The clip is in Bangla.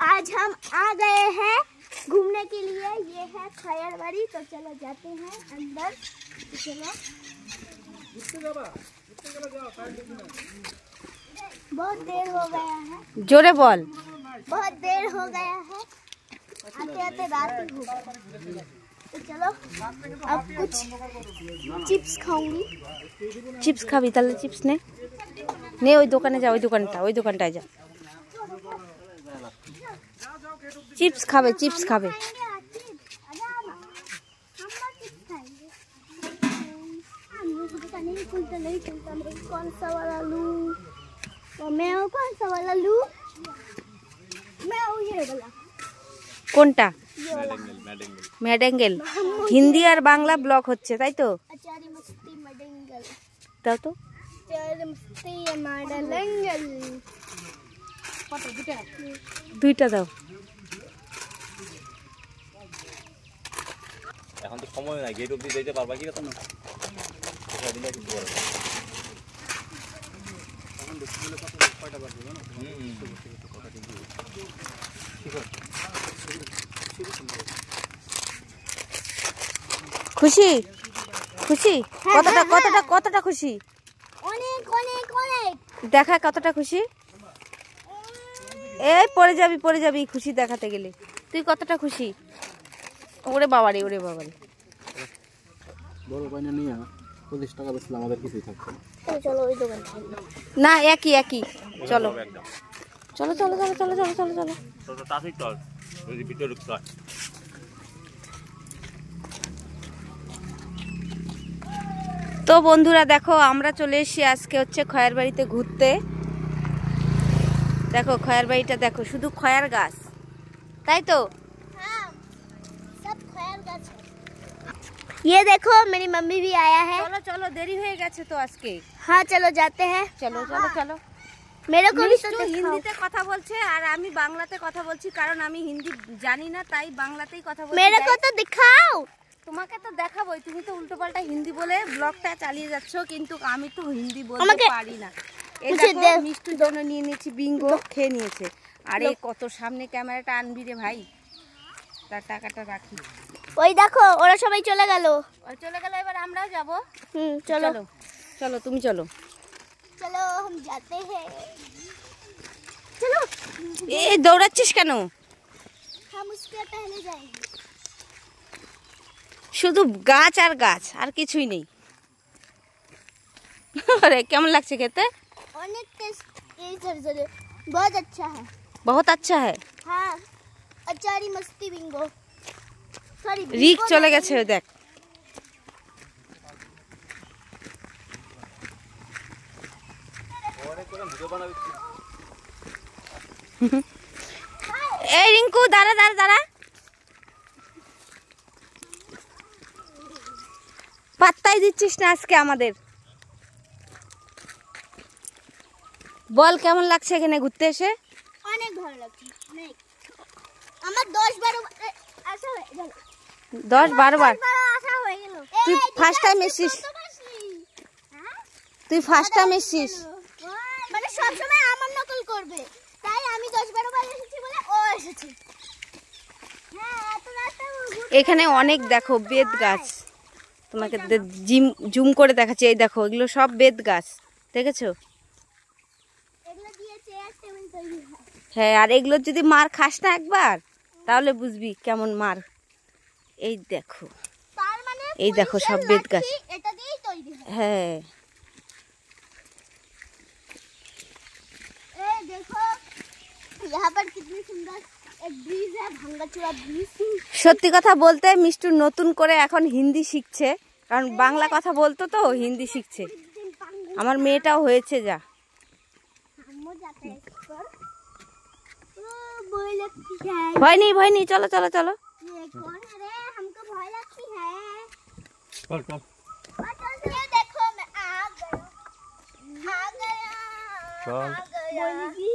आज हम आ गए हैं घूमने के लिए। ये है खैरबाड़ी, तो चलो जाते हैं अंदर। चलो बहुत देर हो गया है। जोरे बोल। बहुत देर हो गया है, आते आते रात ही हो गई। तो चलो अब कुछ चिप्स खाऊंगी। चिप्स खाबি? তাহলে চিপস নে ওই দোকানে যা, ওই দোকানটায় যা। চিপস খাবে, চিপস খাবে। कौन सा वाला लूं? मैं कौन सा वाला लूं? मैं ये वाला। কোনটা? ম্যাডেঙ্গেল। হিন্দি আর বাংলা ব্লগ হচ্ছে, তাই তো? अचारी मस्ती मडेंगल। দাও তো। अचारी मस्ती मडेंगल। দুইটা দাও। এখন তো সময় নাই, গেট অবধি যেতে পারবা কি কথা না? খুশি খুশি? কতটা খুশি? অনেক অনেক অনেক। দেখা কতটা খুশি? এই পড়ে যাবি খুশি দেখাতে গেলে। তুই কতটা খুশি? ওরে বাবারে, ওরে বাবারে। বড় বাইনা নিয়ে 40 টাকা বেচলে আমাদের কিছুই থাকবে না। চলো ওই দোকানে। না একই। চলো চলো চলো চলো চলো চলো চলো চলো। তো তাতেই চল, যদি ভিতরে ঢুকতে হয়। তো বন্ধুরা দেখো, আমরা চলে এসেছি আজকে হচ্ছে খয়েরবাড়িতে ঘুরতে। দেখো খয়েরবাড়িটা দেখো, শুধু খয়ের গাছ, তাই তো? हाँ, सब खैर गाछ है। ये देखो मेरी मम्मी भी आया है। চলো চলো, দেরি হয়ে গেছে তো আজকে। हाँ चलो जाते हैं। চলো চলো চলো। मेरे को भी तो মিষ্টু दिखाओ। হিন্দিতে কথা বলছে আর আমি বাংলাতে কথা বলছি, কারণ আমি হিন্দি জানি না, তাই বাংলাতেই কথা বলছি। मेरे को तो दिखाओ। তোমাকে তো দেখাবোই, তুমি তো উল্টোপাল্টা হিন্দি বলে ব্লগটা চালিয়ে যাচ্ছ, কিন্তু আমি তো হিন্দি বলতে আমাকে- পারি না। এই মুঝে দেখো দে- মিষ্টুর জন্য নিয়ে নিয়েছি বিঙ্গো, খেয়ে নিয়েছে। আরে কত সামনে ক্যামেরাটা আনবি রে ভাই, তার টাকাটা রাখি। ওই দেখো ওরা সবাই চলে গেল। ওই চলে গেল, এবার আমরাও যাবো। चलो চলো চলো, তুমি চলো। चलो हम जाते हैं। चलो এই দৌড়াচ্ছিস কেন? हम उसके पहले जाएंगे। শুধু গাছ আর গাছ, আর কিছুই নেই। আরে কেমন লাগছে খেতে? अनेक टेस्ट ये जरे बहुत अच्छा है। বহুত আচ্ছা হ্যাঁ। हाँ अचारी मस्ती बिंगो। सॉरी রিক চলে গেছে দেখ। এই রিঙ্কু দাঁড়া দাঁড়া দাঁড়া, পাত্তাই দিচ্ছিস না আজকে আমাদের। বল কেমন লাগছে এখানে ঘুরতে এসে? অনেক ভালো লাগছে। অনেক আমার 10-12 আশা হয়ে গেল। 10-12 বার? আশা হয়ে গেল। তুই ফার্স্ট টাইম এসেছিস? তুই ফার্স্ট টাইম এসেছিস? মানে সব সময় আমার নকল করবে, তাই আমি 10-12 বার এসেছি বলে ও এসেছে। হ্যাঁ এত রাস্তা এখানে অনেক দেখো বেত গাছ, তোমাকে জুম করে দেখাচ্ছি। এই দেখো এগুলো সব বেত গাছ, দেখেছো? এগুলো দিয়ে চেয়ার টেবিল তৈরি হয়। হ্যাঁ, আর এগুলো যদি মার খাস না একবার, তাহলে বুঝবি কেমন মার। এই দেখো, তার মানে এই দেখো সব বেত গাছ। এটা দিয়েই তৈরি হয়। হ্যাঁ ए देखो यहाँ पर कितनी सुंदर एक ब्रिज है, भांगाचूरा ब्रिज। সত্যি কথা বলতে মিষ্টু নতুন করে এখন হিন্দি শিখছে, কারণ বাংলা কথা বলতো তো হিন্দি শিখছে। আমার মেয়েটাও হয়েছে যা। हम जाते हैं इस पर। ओ भय लगती है। ভয় নেই চলো চলো চলো। ये कौन है रे? हमको भय लगती है। চল চল ये देखो मैं आ गया। চল। बोलेगी